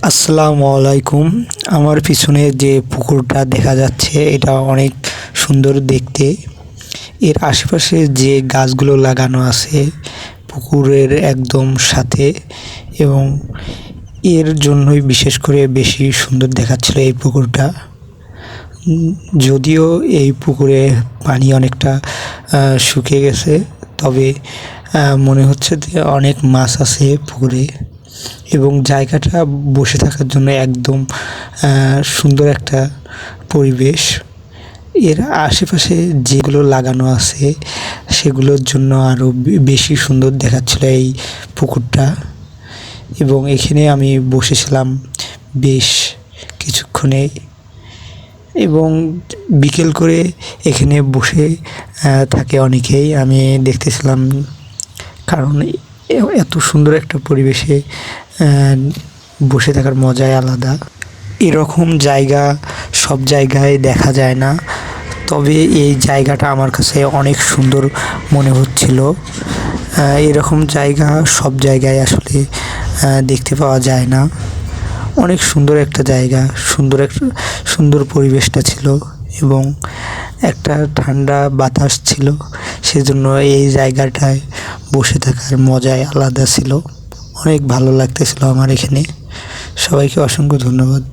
আসসালামু আলাইকুম। আমার পিছনে যে পুকুরটা দেখা যাচ্ছে এটা অনেক সুন্দর দেখতে। এর আশেপাশে যে গাছগুলো লাগানো আছে পুকুরের একদম সাথে, এবং এর জন্যই বিশেষ করে বেশি সুন্দর দেখাচ্ছিল এই পুকুরটা। যদিও এই পুকুরে পানি অনেকটা শুকিয়ে গেছে, তবে মনে হচ্ছে যে অনেক মাছ আছে পুকুরে, এবং জায়গাটা বসে থাকার জন্য একদম সুন্দর একটা পরিবেশ। এর আশেপাশে যেগুলো লাগানো আছে সেগুলোর জন্য আরও বেশি সুন্দর দেখাচ্ছিল এই পুকুরটা, এবং এখানে আমি বসেছিলাম বেশ কিছুক্ষণে, এবং বিকেল করে এখানে বসে থাকে অনেকেই, আমি দেখতেছিলাম। কারণ এত সুন্দর একটা পরিবেশে বসে থাকার মজাই আলাদা। এরকম জায়গা সব জায়গায় দেখা যায় না, তবে এই জায়গাটা আমার কাছে অনেক সুন্দর মনে হচ্ছিল। এরকম জায়গা সব জায়গায় আসলে দেখতে পাওয়া যায় না। অনেক সুন্দর একটা জায়গা, সুন্দর পরিবেশটা ছিল, এবং একটা ঠান্ডা বাতাস ছিল, সেজন্য এই জায়গাটায় বসে থাকার মজাই আলাদা ছিল। অনেক ভালো লাগতেছিল আমার এখানে। সবাইকে অসংখ্য ধন্যবাদ।